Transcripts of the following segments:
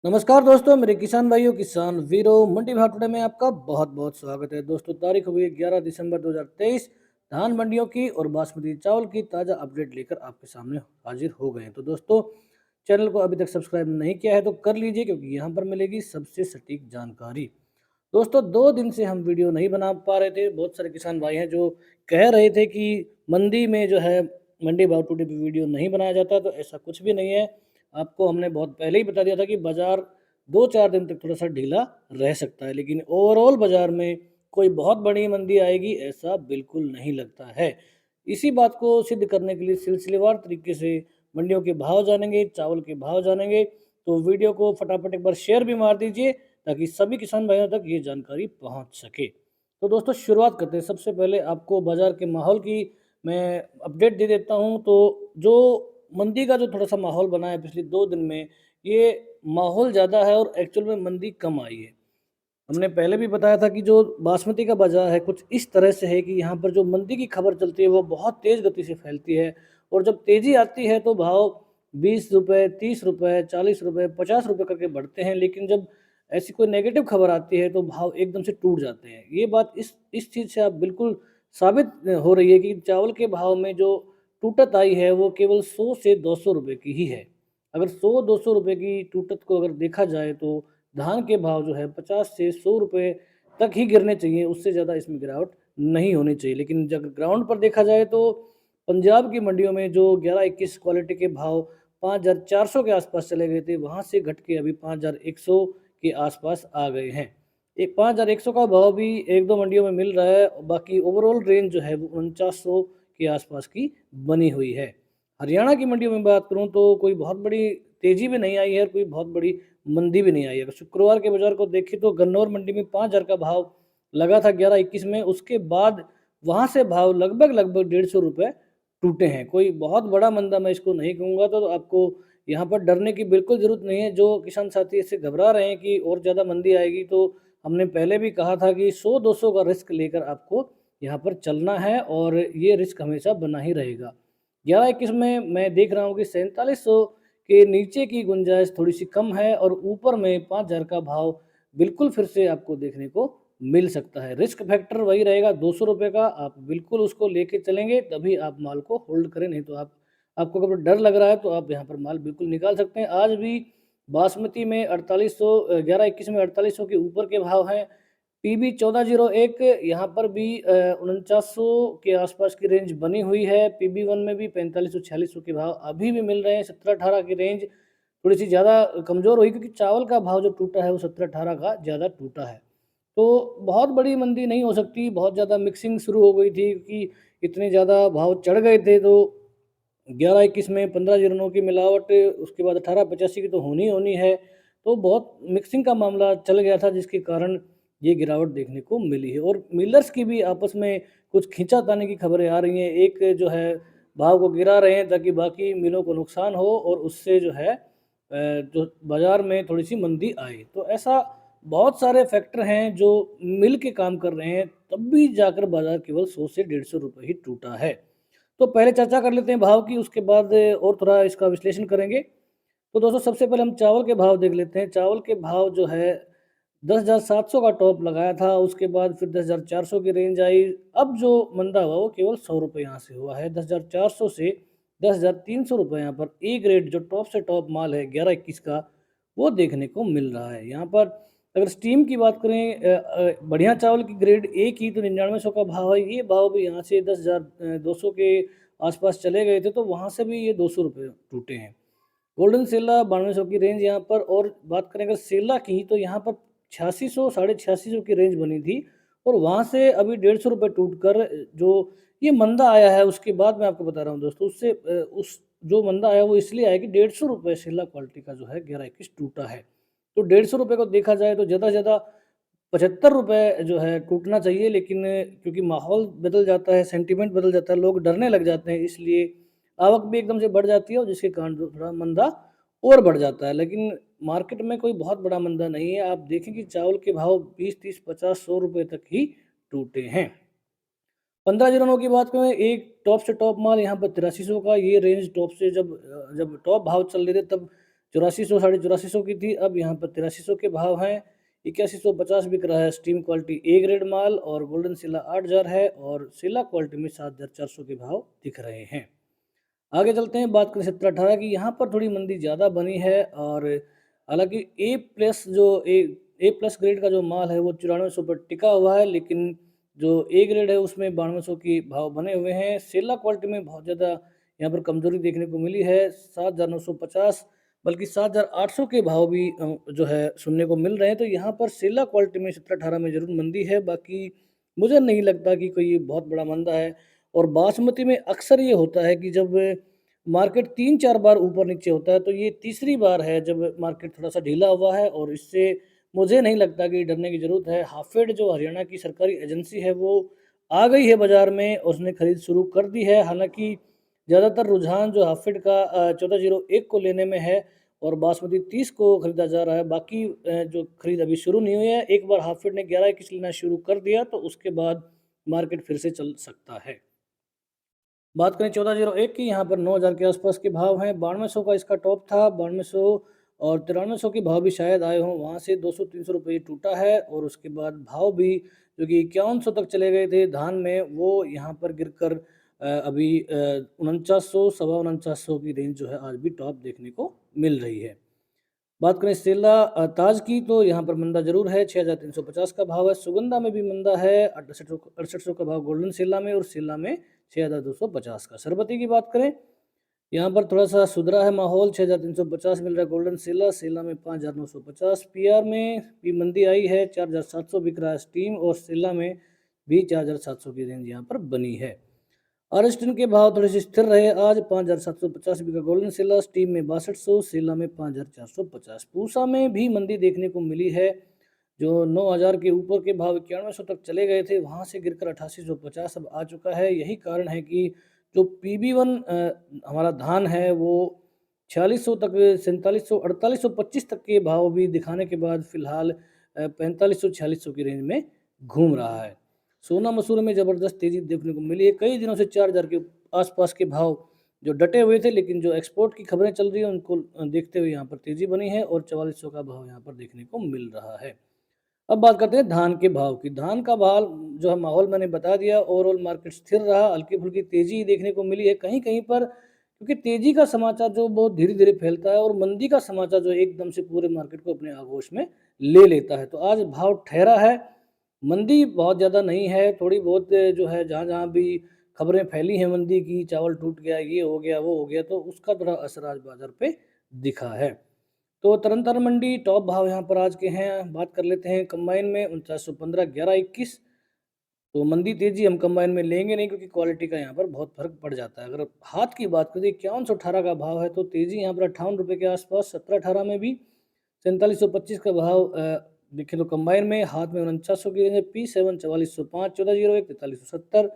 नमस्कार दोस्तों, मेरे किसान भाइयों, किसान वीरों, मंडी भाव टुडे में आपका बहुत बहुत स्वागत है। दोस्तों, तारीख हुई 11 दिसंबर 2023। धान मंडियों की और बासमती चावल की ताज़ा अपडेट लेकर आपके सामने हाजिर हो गए हैं। तो दोस्तों, चैनल को अभी तक सब्सक्राइब नहीं किया है तो कर लीजिए, क्योंकि यहाँ पर मिलेगी सबसे सटीक जानकारी। दोस्तों, 2 दिन से हम वीडियो नहीं बना पा रहे थे। बहुत सारे किसान भाई हैं जो कह रहे थे कि मंडी में जो है मंडी भाव टुडे पे वीडियो नहीं बनाया जाता, तो ऐसा कुछ भी नहीं है। आपको हमने बहुत पहले ही बता दिया था कि बाज़ार 2-4 दिन तक थोड़ा-सा ढीला रह सकता है, लेकिन ओवरऑल बाज़ार में कोई बहुत बड़ी मंदी आएगी ऐसा बिल्कुल नहीं लगता है। इसी बात को सिद्ध करने के लिए सिलसिलेवार तरीके से मंडियों के भाव जानेंगे, चावल के भाव जानेंगे, तो वीडियो को फटाफट एक बार शेयर भी मार दीजिए, ताकि सभी किसान भाइयों तक ये जानकारी पहुँच सके। तो दोस्तों, शुरुआत करते हैं। सबसे पहले आपको बाज़ार के माहौल की मैं अपडेट दे देता हूँ। तो जो मंदी का जो थोड़ा-सा माहौल बना है पिछले 2 दिन में, ये माहौल ज़्यादा है और एक्चुअल में मंदी कम आई है। हमने पहले भी बताया था कि जो बासमती का बाज़ार है कुछ इस तरह से है कि यहाँ पर जो मंदी की खबर चलती है वो बहुत तेज़ गति से फैलती है, और जब तेज़ी आती है तो भाव ₹20, ₹30, ₹40, ₹50 करके बढ़ते हैं, लेकिन जब ऐसी कोई नेगेटिव खबर आती है तो भाव एकदम से टूट जाते हैं। ये बात इस चीज़ से आप बिल्कुल साबित हो रही है कि चावल के भाव में जो टूटत आई है वो केवल 100 से ₹200 की ही है। अगर 100-200 रुपए की टूटत को अगर देखा जाए तो धान के भाव जो है 50 से 100 रुपए तक ही गिरने चाहिए, उससे ज़्यादा इसमें गिरावट नहीं होनी चाहिए। लेकिन जब ग्राउंड पर देखा जाए तो पंजाब की मंडियों में जो 11-21 क्वालिटी के भाव 5,400 के आसपास चले गए थे, वहाँ से घट के अभी 5,100 के आसपास आ गए हैं। एक 5,100 का भाव भी 1-2 मंडियों में मिल रहा है, बाकी ओवरऑल रेंज जो है वो 4900 के आसपास की बनी हुई है। हरियाणा की मंडियों में बात करूँ तो कोई बहुत बड़ी तेज़ी भी नहीं आई है, कोई बहुत बड़ी मंदी भी नहीं आई है। अगर शुक्रवार के बाज़ार को देखें तो गन्नौर मंडी में 5,000 का भाव लगा था 11-21 में, उसके बाद वहाँ से भाव लगभग ₹150 टूटे हैं। कोई बहुत बड़ा मंदा मैं इसको नहीं कहूँगा, तो आपको यहाँ पर डरने की बिल्कुल ज़रूरत नहीं है। जो किसान साथी इससे घबरा रहे हैं कि और ज़्यादा मंदी आएगी, तो हमने पहले भी कहा था कि 100-200 का रिस्क लेकर आपको यहाँ पर चलना है, और ये रिस्क हमेशा बना ही रहेगा। 11-21 में मैं देख रहा हूँ कि 4700 के नीचे की गुंजाइश थोड़ी-सी कम है, और ऊपर में 5,000 का भाव बिल्कुल फिर से आपको देखने को मिल सकता है। रिस्क फैक्टर वही रहेगा ₹200 का, आप बिल्कुल उसको लेके चलेंगे तभी आप माल को होल्ड करें, नहीं तो आपको अगर डर लग रहा है तो आप यहाँ पर माल बिल्कुल निकाल सकते हैं। आज भी बासमती में 4800 11-21 में 4800 के ऊपर के भाव हैं। पीबी 1401 यहाँ पर भी 4900 के आसपास की रेंज बनी हुई है। पीबी 1 में भी 4500-4600 के भाव अभी भी मिल रहे हैं। 17-18 की रेंज थोड़ी-सी ज़्यादा कमज़ोर हुई, क्योंकि चावल का भाव जो टूटा है वो 17-18 का ज़्यादा टूटा है। तो बहुत बड़ी मंदी नहीं हो सकती, बहुत ज़्यादा मिक्सिंग शुरू हो गई थी, क्योंकि इतने ज़्यादा भाव चढ़ गए थे, तो 11-21 में 1509 की मिलावट, उसके बाद 1885 की तो होनी ही होनी है। तो बहुत मिक्सिंग का मामला चल गया था, जिसके कारण ये गिरावट देखने को मिली है, और मिलर्स की भी आपस में कुछ खींचातानी की खबरें आ रही हैं। एक जो है भाव को गिरा रहे हैं ताकि बाकी मिलों को नुकसान हो, और उससे जो है जो बाज़ार में थोड़ी-सी मंदी आए। तो ऐसा बहुत सारे फैक्टर हैं जो मिल के काम कर रहे हैं, तब भी जाकर बाज़ार केवल 100 से ₹150 ही टूटा है। तो पहले चर्चा कर लेते हैं भाव की, उसके बाद और थोड़ा इसका विश्लेषण करेंगे। तो दोस्तों, सबसे पहले हम चावल के भाव देख लेते हैं। चावल के भाव जो है 10,700 का टॉप लगाया था, उसके बाद फिर 10,400 की रेंज आई। अब जो मंदा हुआ वो केवल ₹100 यहाँ से हुआ है। 10,400 से ₹10,300 यहाँ पर ए ग्रेड जो टॉप से टॉप माल है 11-21 का, वो देखने को मिल रहा है। यहाँ पर अगर स्टीम की बात करें, बढ़िया चावल की ग्रेड ए की, तो 9900 का भाव है। ये भाव भी यहाँ से 10,200 के आसपास चले गए थे, तो वहाँ से भी ये ₹200 टूटे हैं। गोल्डन सेला 9200 की रेंज यहाँ पर, और बात करें अगर सेला की, तो यहाँ पर 8600 साढ़े 8600 की रेंज बनी थी, और वहाँ से अभी ₹150 टूट कर जो ये मंदा आया है, उसके बाद मैं आपको बता रहा हूँ दोस्तों, उससे उस जो मंदा आया वो इसलिए आया कि ₹150 सेला क्वालिटी का जो है 11-21 टूटा है। तो ₹150 को देखा जाए तो ज़्यादा से ज़्यादा ₹75 जो है टूटना चाहिए, लेकिन क्योंकि माहौल बदल जाता है, सेंटीमेंट बदल जाता है, लोग डरने लग जाते हैं, इसलिए आवक भी एकदम से बढ़ जाती है, और जिसके कारण जो थोड़ा मंदा और बढ़ जाता है। लेकिन मार्केट में कोई बहुत बड़ा मंदा नहीं है। आप देखें कि चावल के भाव 20, 30, 50, ₹100 तक ही टूटे हैं। 1509 की बात करें, एक टॉप से टॉप माल यहाँ पर 8300 का, ये रेंज टॉप से जब टॉप भाव चल रहे थे, तब 8400 8450 की थी, अब यहाँ पर 8300 के भाव हैं। 8150 बिक रहा है स्टीम क्वालिटी ए ग्रेड माल, और गोल्डन सिला 8000 है, और सिला क्वालिटी में 7400 के भाव दिख रहे हैं। आगे चलते हैं, बात करें 17-18 की। यहाँ पर थोड़ी मंदी ज़्यादा बनी है, और हालांकि ए प्लस जो ए प्लस ग्रेड का जो माल है वो 9400 पर टिका हुआ है, लेकिन जो ए ग्रेड है उसमें 9200 की भाव बने हुए हैं। सेला क्वालिटी में बहुत ज़्यादा यहाँ पर कमजोरी देखने को मिली है, 7950 बल्कि 7800 के भाव भी जो है सुनने को मिल रहे हैं। तो यहाँ पर सेला क्वालिटी में 17-18 में जरूर मंदी है, बाकी मुझे नहीं लगता कि कोई बहुत बड़ा मंदा है। और बासमती में अक्सर ये होता है कि जब मार्केट 3-4 बार ऊपर नीचे होता है, तो ये तीसरी बार है जब मार्केट थोड़ा-सा ढीला हुआ है, और इससे मुझे नहीं लगता कि डरने की ज़रूरत है। हाफेड जो हरियाणा की सरकारी एजेंसी है वो आ गई है बाज़ार में, और उसने खरीद शुरू कर दी है। हालाँकि ज़्यादातर रुझान जो हाफेड का 1401 को लेने में है, और बासमती 30 को खरीदा जा रहा है। बाकी जो खरीद अभी शुरू नहीं हुई है। एक बार हाफेड ने 11-21 लेना शुरू कर दिया तो उसके बाद मार्केट फिर से चल सकता है। बात करें 1401 की, यहाँ पर 9000 के आसपास के भाव हैं। 9200 का इसका टॉप था, 9200 और 9300 के भाव भी शायद आए हों। वहाँ से 200-300 रुपये टूटा है, और उसके बाद भाव भी जो कि 5100 तक चले गए थे धान में, वो यहाँ पर गिरकर अभी 4900 सवा 4900 की रेंज जो है आज भी टॉप देखने को मिल रही है। बात करें सेला ताज की, तो यहाँ पर मंदा जरूर है, 6350 का भाव है। सुगंधा में भी मंदा है, 6800 का भाव गोल्डन सेला में, और सेला में 6250 का। सरबती की बात करें, यहाँ पर थोड़ा सा सुधरा है माहौल, 6350 मिल रहा है गोल्डन सेला, सेला में 5950। पीआर में भी मंदी आई है, 4700 बिक रहा है स्टीम, और सेला में भी 4700 की रेंज यहाँ पर बनी है। आरएसटन के भाव थोड़े से स्थिर रहे आज, 5750 बिका गोल्डन सेला, स्टीम में 6200, सेला में 5450। पूसा में भी मंदी देखने को मिली है, जो 9000 के ऊपर के भाव 9100 तक चले गए थे, वहां से गिरकर 8850 अब आ चुका है। यही कारण है कि जो PB1 हमारा धान है वो 4600 तक, 4700 4825 तक के भाव भी दिखाने के बाद फिलहाल 4500-4600 की रेंज में घूम रहा है। सोना मसूर में ज़बरदस्त तेज़ी देखने को मिली है, कई दिनों से 4000 के आसपास के भाव जो डटे हुए थे, लेकिन जो एक्सपोर्ट की खबरें चल रही हैं उनको देखते हुए यहाँ पर तेज़ी बनी है, और 4400 का भाव यहाँ पर देखने को मिल रहा है। अब बात करते हैं धान के भाव की। धान का भाव जो है माहौल मैंने बता दिया, ओवरऑल मार्केट स्थिर रहा, हल्की फुल्की तेज़ी देखने को मिली है कहीं कहीं पर, क्योंकि तेज़ी का समाचार जो बहुत धीरे धीरे फैलता है, और मंदी का समाचार जो एकदम से पूरे मार्केट को अपने आगोश में ले लेता है। तो आज भाव ठहरा है, मंदी बहुत ज़्यादा नहीं है, थोड़ी बहुत जो है जहाँ जहाँ भी खबरें फैली हैं मंदी की, चावल टूट गया, ये हो गया, वो हो गया, तो उसका थोड़ा असर आज बाजार पे दिखा है। तो तरन तारण मंडी टॉप भाव यहाँ पर आज के हैं। बात कर लेते हैं कंबाइन में, 4915 1121। तो मंदी तेजी हम कंबाइन में लेंगे नहीं, क्योंकि क्वालिटी का यहाँ पर बहुत फर्क पड़ जाता है। अगर हाथ की बात करें 5118 का भाव है, तो तेजी यहाँ पर 58 रुपये के आसपास। 17-18 में भी 4725 का भाव देखें तो कंबाइन में, हाथ में 4900 की रेंज है। P7 4405, 1401 4370,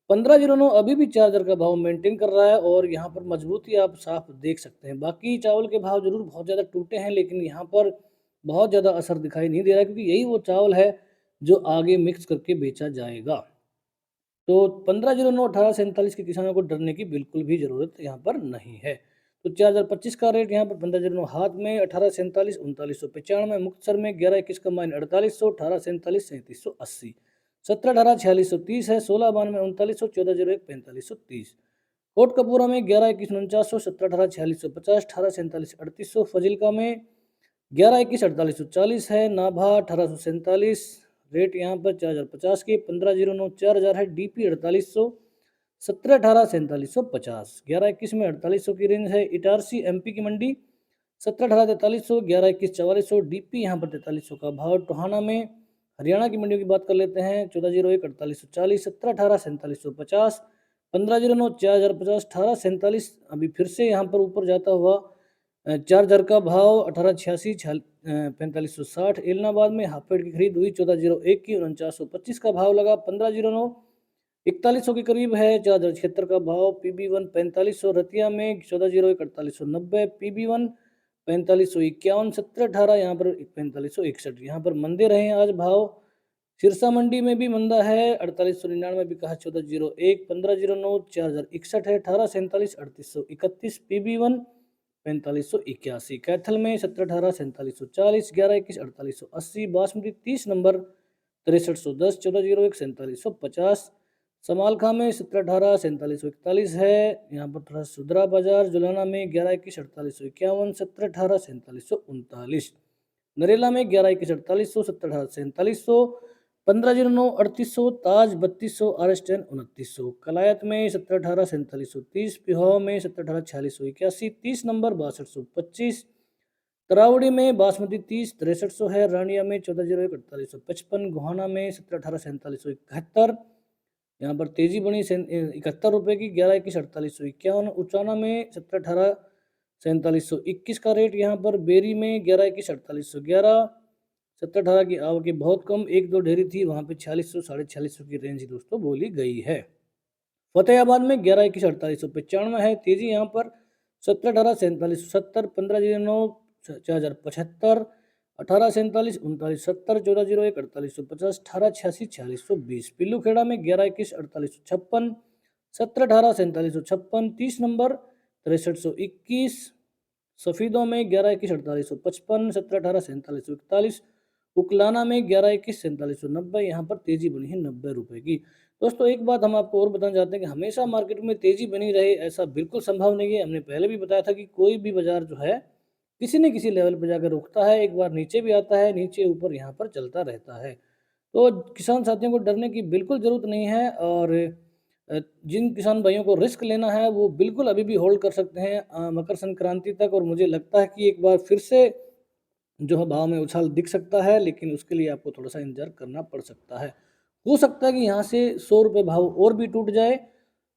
1509 अभी भी 4000 का भाव मेंटेन कर रहा है, और यहाँ पर मजबूती आप साफ देख सकते हैं। बाकी चावल के भाव जरूर बहुत ज़्यादा टूटे हैं, लेकिन यहाँ पर बहुत ज़्यादा असर दिखाई नहीं दे रहा है, क्योंकि यही वो चावल है जो आगे मिक्स करके बेचा जाएगा। तो 1509 1847 के किसानों को डरने की बिल्कुल भी ज़रूरत यहाँ पर नहीं है। तो 4025 का रेट यहाँ पर 1509 हाथ में, 1847 3995 मुक्तसर में, 1121 कंबाइन 4800, 1847 3780, 17-18 4630 है, 16-92 3900, 1401 4530। कोटकपूरा में 1121 4900, 17-18 4650, 1847 3800। फजिल्का में 1121 4840 है। नाभा 1847 रेट यहाँ पर 4050 की। 1509 4000 है। DP 4800, 17-18 4750, 1121 में 4800 की रेंज है। इटारसी MP की मंडी 17-18 4300, 1121 4400, DP यहाँ पर 4300 का भाव। टोहाना में हरियाणा की मंडियों की बात कर लेते हैं, 1401 4840, 17-18 4750, 1509 4050, 1847 अभी फिर से यहाँ पर ऊपर जाता हुआ 4000 का भाव। 1886 4560। एलनाबाद में हाफेड की खरीद हुई, 1401 की 4925 का भाव लगा। 1509 4100 के करीब है, 4076 का भाव। PB1 4500 रतिया में, 1401 4890, PB1 4551, 17-18 यहाँ पर 4561। यहाँ पर मंदे रहे आज भाव। सिरसा मंडी में भी मंदा है, 4899 बिका है, 1401 1509 4061 है, 1847 3831। PB1 4581। कैथल में 17-18 4740, 11-21 4880। बासमती 30 नंबर 6310, 1401 4750। समालखा में 17-18 4741 है। यहाँ पर थोड़ा सुधरा बाजार। जुलाना में 11-21 4851, 17-18 4739। नरेला में 11-21 4800, 17-18 4700, 1509 3800, ताज 3200, RS10 2900। कलायत में 17-18 4730, पिहोवा में 17-18 4681, 30 नंबर 6225। तरावड़ी में बासमती 30 6300 है। रानिया में 1401 4855, गोहाना में 17-18 4771। यहाँ पर तेजी बनी 71 रुपये की। 11-21 4851। उचाना में 17-18 4721 का रेट। यहाँ पर बेरी में 11-21 4811। 17-18 की आवक बहुत कम, एक दो ढेरी थी, वहाँ पे 4600 4650 की रेंज दोस्तों बोली गई है। फतेहाबाद में 11-21 4895 है। तेजी यहाँ पर 17-18 4770, 1509 4075, 1847 3970, 1401 4850, 1886 4620। पिल्लूखेड़ा में 11-21 4856, 17-18 4756, 30 नंबर 6321। सफीदों में 11-21 4855, 17-18 4741। उकलाना में 11-21 4790। यहाँ पर तेजी बनी है 90 रुपये की। दोस्तों एक बात हम आपको और बताना चाहते हैं कि हमेशा मार्केट में तेजी बनी रहे ऐसा बिल्कुल संभव नहीं है। हमने पहले भी बताया था कि कोई भी बाजार जो है किसी न किसी लेवल पर जाकर रुकता है, एक बार नीचे भी आता है, नीचे ऊपर यहाँ पर चलता रहता है। तो किसान साथियों को डरने की बिल्कुल ज़रूरत नहीं है। और जिन किसान भाइयों को रिस्क लेना है वो बिल्कुल अभी भी होल्ड कर सकते हैं मकर संक्रांति तक। और मुझे लगता है कि एक बार फिर से जो है भाव में उछाल दिख सकता है, लेकिन उसके लिए आपको थोड़ा सा इंतजार करना पड़ सकता है। हो सकता है कि यहाँ से 100 रुपये भाव और भी टूट जाए।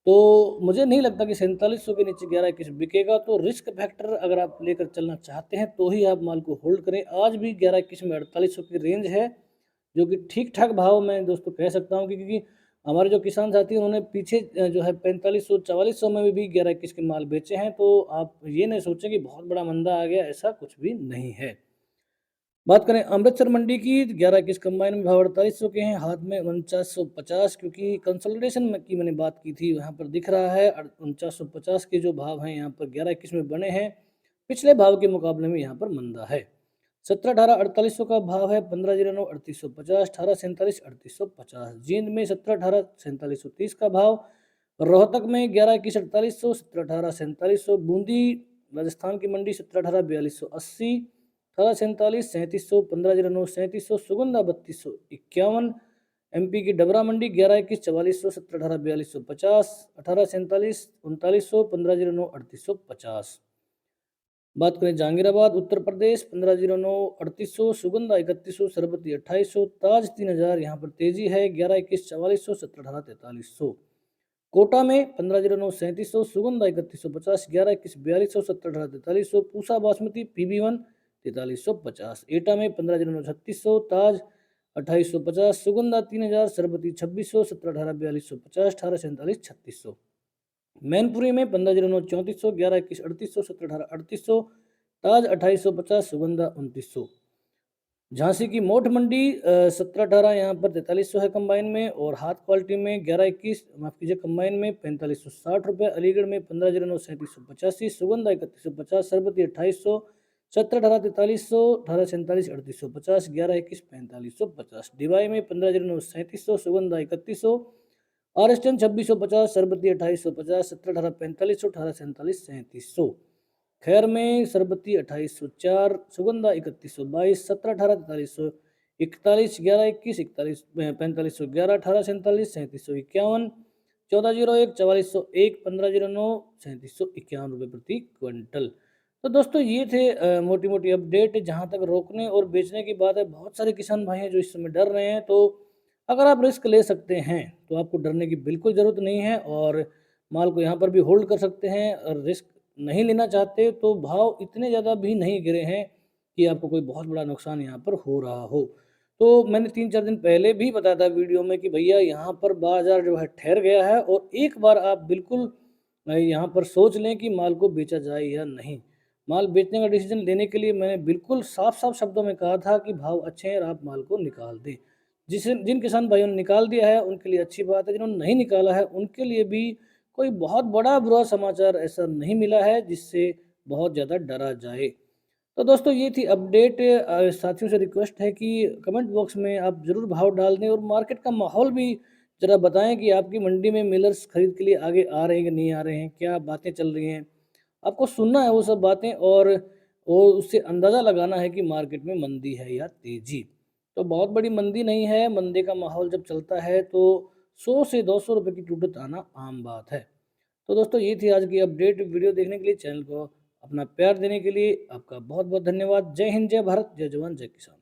तो मुझे नहीं लगता कि 4700 के नीचे 11-21 बिकेगा। तो रिस्क फैक्टर अगर आप लेकर चलना चाहते हैं तो ही आप माल को होल्ड करें। आज भी 11-21 में 4800 की रेंज है, जो कि ठीक ठाक भाव मैं दोस्तों कह सकता हूँ, क्योंकि हमारे जो किसान साथी हैं उन्होंने पीछे जो है 4500 4400 में भी 11-21 के माल बेचे हैं। तो आप ये नहीं सोचें कि बहुत बड़ा मंदा आ गया, ऐसा कुछ भी नहीं है। बात करें अमृतसर मंडी की, 11-21 कंबाइन में भाव 4800 के हैं, हाथ में 4950। क्योंकि कंसोलिडेशन की मैंने बात की थी, यहाँ पर दिख रहा है 4950 के जो भाव हैं यहाँ पर 11-21 में बने हैं। पिछले भाव के मुकाबले में यहाँ पर मंदा है। 17-18 4800 का भाव है, 1509 3850, 1847 3850। जींद में 17-18 4730 का भाव। रोहतक में 11-21 4800, 17-18 4700। बूंदी राजस्थान की मंडी 17-18 4280, 1847 3700, 1509 3700। सुगंधा 3251। MP की डबरा मंडी 11-21 4400, 17-18 4250, 1847 3900, 1509 3850। बात करें जहांगीराबाद उत्तर प्रदेश 1509 3800, सुगंधा 3100, सरबती 2800, ताज 3000। यहाँ पर तेजी है 11-21 4400, 17-18 4300। कोटा में 1509 3700, सुगंधा 3150, 11-21 4200, 17-18 4300। पूसा बासमती PB1 4350। एटा में 1509 3600, ताज 2850, सुगंधा 3000, सरबती 2600, 17-18 4250, 1847 3600। मैनपुरी में 1509 3400, 11-21 3800, 17-18 3800, ताज 2850, सुगंधा 2900। झांसी की मोठ मंडी 17-18 यहाँ पर 4300 है कंबाइन में। और हाथ क्वालिटी में 11-21 माफ कीजिए कंबाइन में 4560 रुपये। अलीगढ़ में 1509 3785, सुगंधा 3150, सरबती 2800, 17-18 4300, 1847 3850, 11-21 4550। डिवाई में 1509 3700, सुगंधा 3100, RS10 2650, सरबती 2850, 17-18 4500, 1847 3700। खैर में सरबती 2804, सुगंधा 3122, 17-18 4341, 11-21 41 4511, 1847 3751, 1401 4401, 1509 3751 रुपये प्रति क्विंटल। तो दोस्तों ये थे मोटी मोटी अपडेट। जहाँ तक रोकने और बेचने की बात है, बहुत सारे किसान भाई हैं जो इस समय डर रहे हैं। तो अगर आप रिस्क ले सकते हैं तो आपको डरने की बिल्कुल ज़रूरत नहीं है, और माल को यहाँ पर भी होल्ड कर सकते हैं। और रिस्क नहीं लेना चाहते तो भाव इतने ज़्यादा भी नहीं गिरे हैं कि आपको कोई बहुत बड़ा नुकसान यहाँ पर हो रहा हो। तो मैंने 3-4 दिन पहले भी बताया था वीडियो में कि भैया यहाँ पर बाजार जो है ठहर गया है, और एक बार आप बिल्कुल यहाँ पर सोच लें कि माल को बेचा जाए या नहीं। माल बेचने का डिसीजन लेने के लिए मैंने बिल्कुल साफ साफ शब्दों में कहा था कि भाव अच्छे हैं और आप माल को निकाल दें। जिन किसान भाइयों ने निकाल दिया है उनके लिए अच्छी बात है, जिन्होंने नहीं निकाला है उनके लिए भी कोई बहुत बड़ा बुरा समाचार ऐसा नहीं मिला है जिससे बहुत ज़्यादा डरा जाए। तो दोस्तों ये थी अपडेट। साथियों से रिक्वेस्ट है कि कमेंट बॉक्स में आप ज़रूर भाव डाल दें और मार्केट का माहौल भी ज़रा बताएं कि आपकी मंडी में मिलर्स खरीद के लिए आगे आ रहे हैं कि नहीं आ रहे हैं, क्या बातें चल रही हैं। आपको सुनना है वो सब बातें और उससे अंदाज़ा लगाना है कि मार्केट में मंदी है या तेज़ी। तो बहुत बड़ी मंदी नहीं है, मंदी का माहौल जब चलता है तो 100 से 200 रुपए की टूटत आना आम बात है। तो दोस्तों ये थी आज की अपडेट। वीडियो देखने के लिए, चैनल को अपना प्यार देने के लिए आपका बहुत बहुत धन्यवाद। जय हिंद, जय भारत, जय जवान, जय किसान।